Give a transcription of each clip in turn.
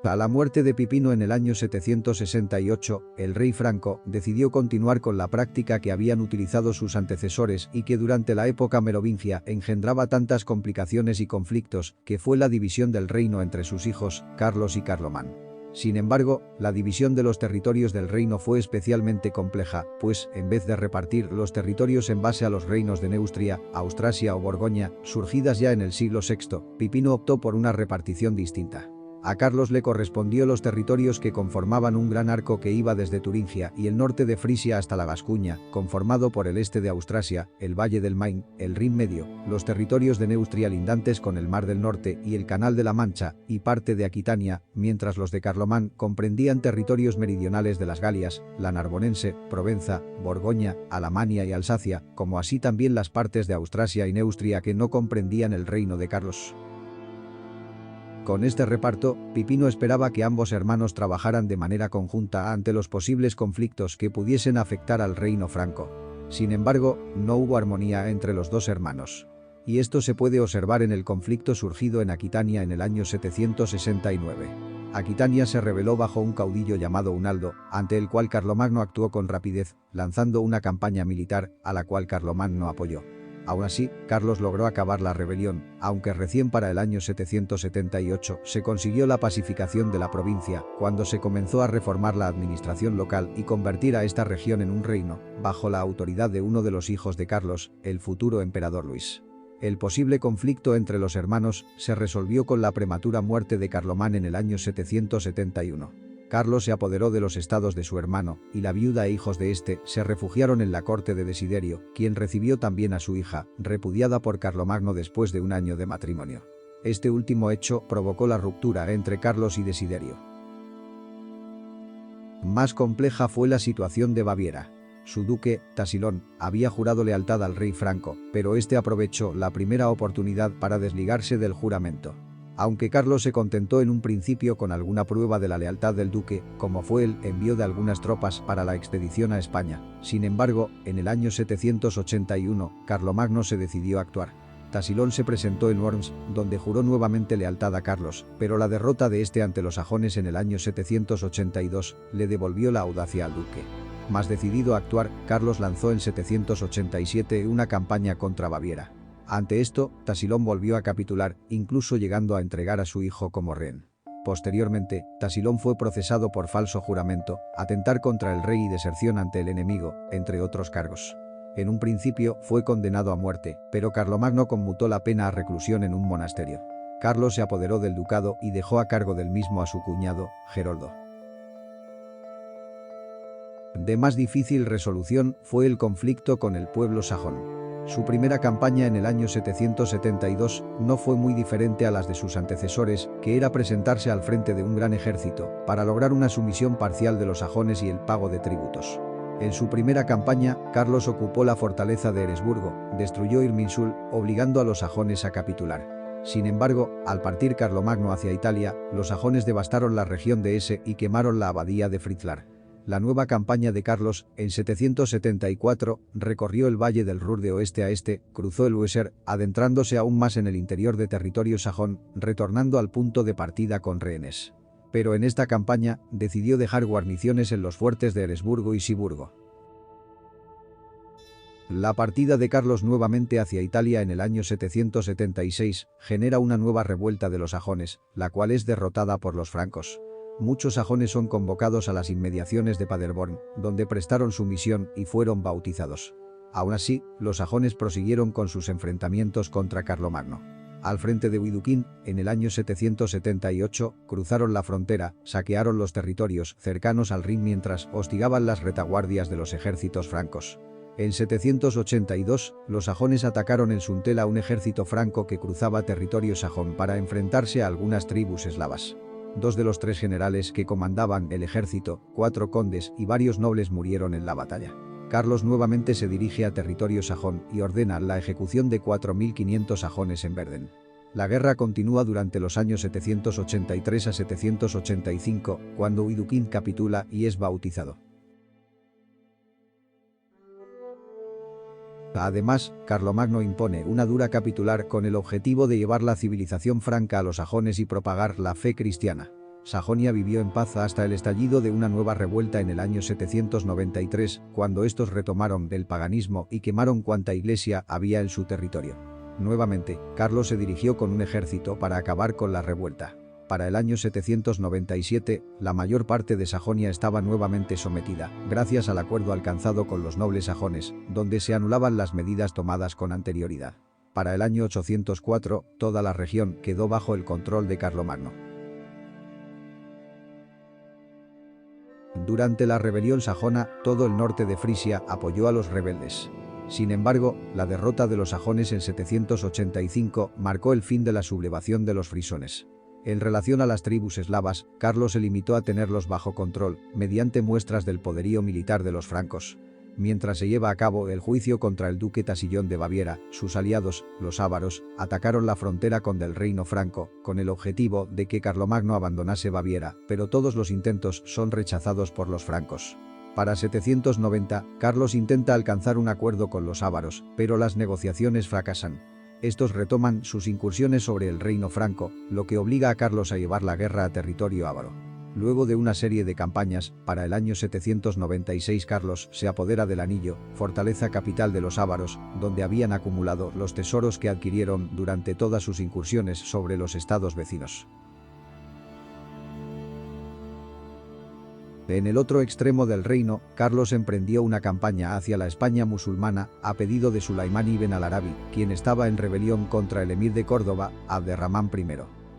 A la muerte de Pipino en el año 768, el rey franco decidió continuar con la práctica que habían utilizado sus antecesores y que durante la época merovingia engendraba tantas complicaciones y conflictos, que fue la división del reino entre sus hijos, Carlos y Carlomán. Sin embargo, la división de los territorios del reino fue especialmente compleja, pues, en vez de repartir los territorios en base a los reinos de Neustria, Austrasia o Borgoña, surgidas ya en el siglo VI, Pipino optó por una repartición distinta. A Carlos le correspondió los territorios que conformaban un gran arco que iba desde Turingia y el norte de Frisia hasta la Gascuña, conformado por el este de Austrasia, el valle del Main, el Rin medio, los territorios de Neustria lindantes con el Mar del Norte y el Canal de la Mancha, y parte de Aquitania, mientras los de Carlomán comprendían territorios meridionales de las Galias, la Narbonense, Provenza, Borgoña, Alamania y Alsacia, como así también las partes de Austrasia y Neustria que no comprendían el reino de Carlos. Con este reparto, Pipino esperaba que ambos hermanos trabajaran de manera conjunta ante los posibles conflictos que pudiesen afectar al reino franco. Sin embargo, no hubo armonía entre los dos hermanos. Y esto se puede observar en el conflicto surgido en Aquitania en el año 769. Aquitania se rebeló bajo un caudillo llamado Unaldo, ante el cual Carlomagno actuó con rapidez, lanzando una campaña militar, a la cual Carlomán no apoyó. Aún así, Carlos logró acabar la rebelión, aunque recién para el año 778 se consiguió la pacificación de la provincia, cuando se comenzó a reformar la administración local y convertir a esta región en un reino, bajo la autoridad de uno de los hijos de Carlos, el futuro emperador Luis. El posible conflicto entre los hermanos se resolvió con la prematura muerte de Carlomán en el año 771. Carlos se apoderó de los estados de su hermano, y la viuda e hijos de este se refugiaron en la corte de Desiderio, quien recibió también a su hija, repudiada por Carlomagno después de un año de matrimonio. Este último hecho provocó la ruptura entre Carlos y Desiderio. Más compleja fue la situación de Baviera. Su duque, Tasilón, había jurado lealtad al rey franco, pero este aprovechó la primera oportunidad para desligarse del juramento. Aunque Carlos se contentó en un principio con alguna prueba de la lealtad del duque, como fue el envío de algunas tropas para la expedición a España, sin embargo, en el año 781, Carlomagno se decidió a actuar. Tasilón se presentó en Worms, donde juró nuevamente lealtad a Carlos, pero la derrota de este ante los sajones en el año 782 le devolvió la audacia al duque. Más decidido a actuar, Carlos lanzó en 787 una campaña contra Baviera. Ante esto, Tasilón volvió a capitular, incluso llegando a entregar a su hijo como rehén. Posteriormente, Tasilón fue procesado por falso juramento, atentar contra el rey y deserción ante el enemigo, entre otros cargos. En un principio fue condenado a muerte, pero Carlomagno conmutó la pena a reclusión en un monasterio. Carlos se apoderó del ducado y dejó a cargo del mismo a su cuñado, Geroldo. De más difícil resolución fue el conflicto con el pueblo sajón. Su primera campaña en el año 772 no fue muy diferente a las de sus antecesores, que era presentarse al frente de un gran ejército, para lograr una sumisión parcial de los sajones y el pago de tributos. En su primera campaña, Carlos ocupó la fortaleza de Eresburgo, destruyó Irminsul, obligando a los sajones a capitular. Sin embargo, al partir Carlomagno hacia Italia, los sajones devastaron la región de Hesse y quemaron la abadía de Fritzlar. La nueva campaña de Carlos, en 774, recorrió el valle del Ruhr de oeste a este, cruzó el Weser, adentrándose aún más en el interior de territorio sajón, retornando al punto de partida con rehenes. Pero en esta campaña, decidió dejar guarniciones en los fuertes de Eresburgo y Siburgo. La partida de Carlos nuevamente hacia Italia en el año 776 genera una nueva revuelta de los sajones, la cual es derrotada por los francos. Muchos sajones son convocados a las inmediaciones de Paderborn, donde prestaron su misión y fueron bautizados. Aún así, los sajones prosiguieron con sus enfrentamientos contra Carlomagno. Al frente de Widukind, en el año 778, cruzaron la frontera, saquearon los territorios cercanos al Rin mientras hostigaban las retaguardias de los ejércitos francos. En 782, los sajones atacaron en Suntela un ejército franco que cruzaba territorio sajón para enfrentarse a algunas tribus eslavas. Dos de los tres generales que comandaban el ejército, 4 condes y varios nobles murieron en la batalla. Carlos nuevamente se dirige a territorio sajón y ordena la ejecución de 4.500 sajones en Verden. La guerra continúa durante los años 783 a 785, cuando Widukind capitula y es bautizado. Además, Carlomagno impone una dura capitular con el objetivo de llevar la civilización franca a los sajones y propagar la fe cristiana. Sajonia vivió en paz hasta el estallido de una nueva revuelta en el año 793, cuando estos retomaron del paganismo y quemaron cuanta iglesia había en su territorio. Nuevamente, Carlos se dirigió con un ejército para acabar con la revuelta. Para el año 797, la mayor parte de Sajonia estaba nuevamente sometida, gracias al acuerdo alcanzado con los nobles sajones, donde se anulaban las medidas tomadas con anterioridad. Para el año 804, toda la región quedó bajo el control de Carlomagno. Durante la rebelión sajona, todo el norte de Frisia apoyó a los rebeldes. Sin embargo, la derrota de los sajones en 785 marcó el fin de la sublevación de los frisones. En relación a las tribus eslavas, Carlos se limitó a tenerlos bajo control, mediante muestras del poderío militar de los francos. Mientras se lleva a cabo el juicio contra el duque Tasillón de Baviera, sus aliados, los ávaros, atacaron la frontera con del reino franco, con el objetivo de que Carlomagno abandonase Baviera, pero todos los intentos son rechazados por los francos. Para 790, Carlos intenta alcanzar un acuerdo con los ávaros, pero las negociaciones fracasan. Estos retoman sus incursiones sobre el reino franco, lo que obliga a Carlos a llevar la guerra a territorio ávaro. Luego de una serie de campañas, para el año 796 Carlos se apodera del Anillo, fortaleza capital de los ávaros, donde habían acumulado los tesoros que adquirieron durante todas sus incursiones sobre los estados vecinos. En el otro extremo del reino, Carlos emprendió una campaña hacia la España musulmana, a pedido de Sulaimán ibn al-Arabi, quien estaba en rebelión contra el emir de Córdoba, Abderramán I.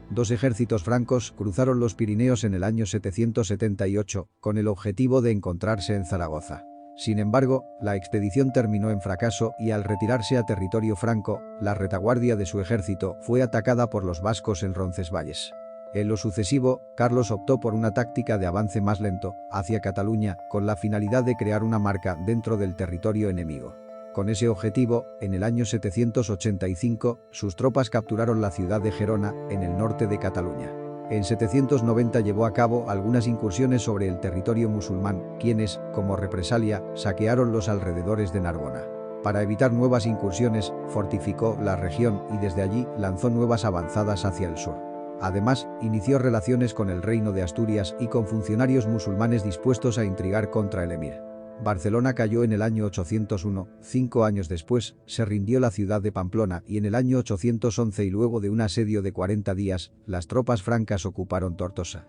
Dos ejércitos francos cruzaron los Pirineos en el año 778, con el objetivo de encontrarse en Zaragoza. Sin embargo, la expedición terminó en fracaso y al retirarse a territorio franco, la retaguardia de su ejército fue atacada por los vascos en Roncesvalles. En lo sucesivo, Carlos optó por una táctica de avance más lento, hacia Cataluña, con la finalidad de crear una marca dentro del territorio enemigo. Con ese objetivo, en el año 785, sus tropas capturaron la ciudad de Gerona, en el norte de Cataluña. En 790 llevó a cabo algunas incursiones sobre el territorio musulmán, quienes, como represalia, saquearon los alrededores de Narbona. Para evitar nuevas incursiones, fortificó la región y desde allí lanzó nuevas avanzadas hacia el sur. Además, inició relaciones con el reino de Asturias y con funcionarios musulmanes dispuestos a intrigar contra el emir. Barcelona cayó en el año 801, 5 años después, se rindió la ciudad de Pamplona y en el año 811 y luego de un asedio de 40 días, las tropas francas ocuparon Tortosa.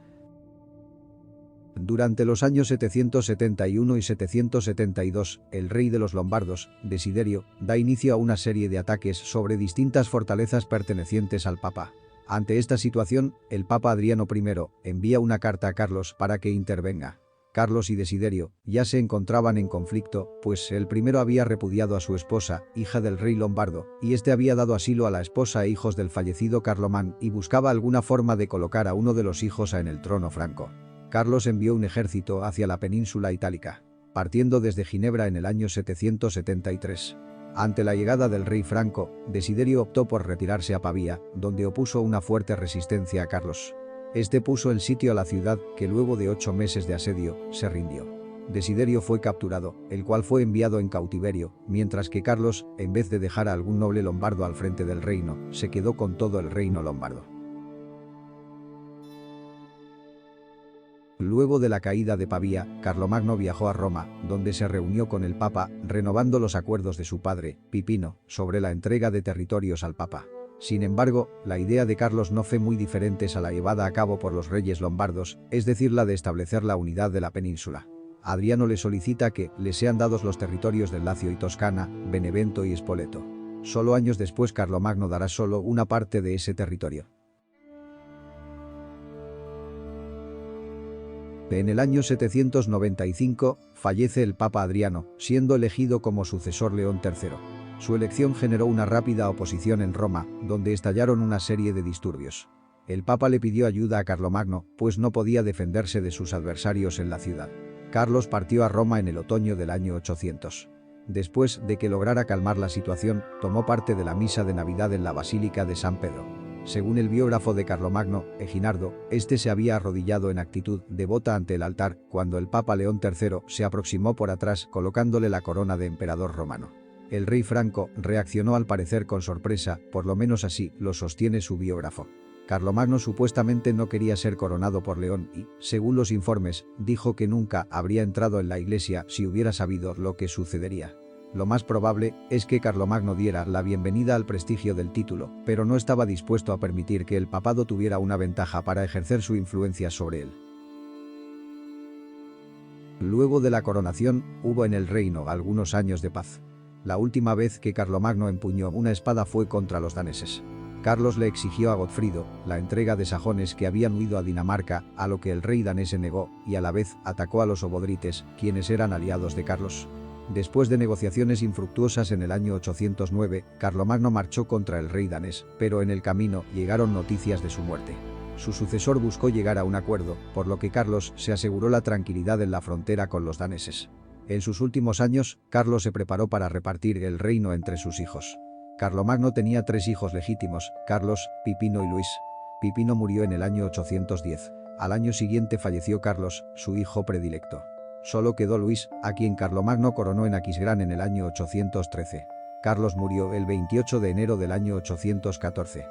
Durante los años 771 y 772, el rey de los lombardos, Desiderio, da inicio a una serie de ataques sobre distintas fortalezas pertenecientes al Papa. Ante esta situación, el Papa Adriano I envía una carta a Carlos para que intervenga. Carlos y Desiderio ya se encontraban en conflicto, pues el primero había repudiado a su esposa, hija del rey lombardo, y este había dado asilo a la esposa e hijos del fallecido Carlomán y buscaba alguna forma de colocar a uno de los hijos en el trono franco. Carlos envió un ejército hacia la península itálica, partiendo desde Ginebra en el año 773. Ante la llegada del rey franco, Desiderio optó por retirarse a Pavía, donde opuso una fuerte resistencia a Carlos. Este puso en sitio a la ciudad, que luego de 8 meses de asedio, se rindió. Desiderio fue capturado, el cual fue enviado en cautiverio, mientras que Carlos, en vez de dejar a algún noble lombardo al frente del reino, se quedó con todo el reino lombardo. Luego de la caída de Pavía, Carlomagno viajó a Roma, donde se reunió con el Papa, renovando los acuerdos de su padre, Pipino, sobre la entrega de territorios al Papa. Sin embargo, la idea de Carlos no fue muy diferente a la llevada a cabo por los reyes lombardos, es decir, la de establecer la unidad de la península. Adriano le solicita que le sean dados los territorios del Lacio y Toscana, Benevento y Spoleto. Solo años después Carlomagno dará solo una parte de ese territorio. En el año 795, fallece el Papa Adriano, siendo elegido como sucesor León III. Su elección generó una rápida oposición en Roma, donde estallaron una serie de disturbios. El Papa le pidió ayuda a Carlomagno, pues no podía defenderse de sus adversarios en la ciudad. Carlos partió a Roma en el otoño del año 800. Después de que lograra calmar la situación, tomó parte de la misa de Navidad en la Basílica de San Pedro. Según el biógrafo de Carlomagno, Eginardo, este se había arrodillado en actitud devota ante el altar, cuando el Papa León III se aproximó por atrás colocándole la corona de emperador romano. El rey franco reaccionó al parecer con sorpresa, por lo menos así lo sostiene su biógrafo. Carlomagno supuestamente no quería ser coronado por León y, según los informes, dijo que nunca habría entrado en la iglesia si hubiera sabido lo que sucedería. Lo más probable es que Carlomagno diera la bienvenida al prestigio del título, pero no estaba dispuesto a permitir que el papado tuviera una ventaja para ejercer su influencia sobre él. Luego de la coronación, hubo en el reino algunos años de paz. La última vez que Carlomagno empuñó una espada fue contra los daneses. Carlos le exigió a Godfrido la entrega de sajones que habían huido a Dinamarca, a lo que el rey danés se negó, y a la vez atacó a los obodrites, quienes eran aliados de Carlos. Después de negociaciones infructuosas en el año 809, Carlomagno marchó contra el rey danés, pero en el camino llegaron noticias de su muerte. Su sucesor buscó llegar a un acuerdo, por lo que Carlos se aseguró la tranquilidad en la frontera con los daneses. En sus últimos años, Carlos se preparó para repartir el reino entre sus hijos. Carlomagno tenía 3 hijos legítimos, Carlos, Pipino y Luis. Pipino murió en el año 810. Al año siguiente falleció Carlos, su hijo predilecto. Solo quedó Luis, a quien Carlomagno coronó en Aquisgrán en el año 813. Carlos murió el 28 de enero del año 814.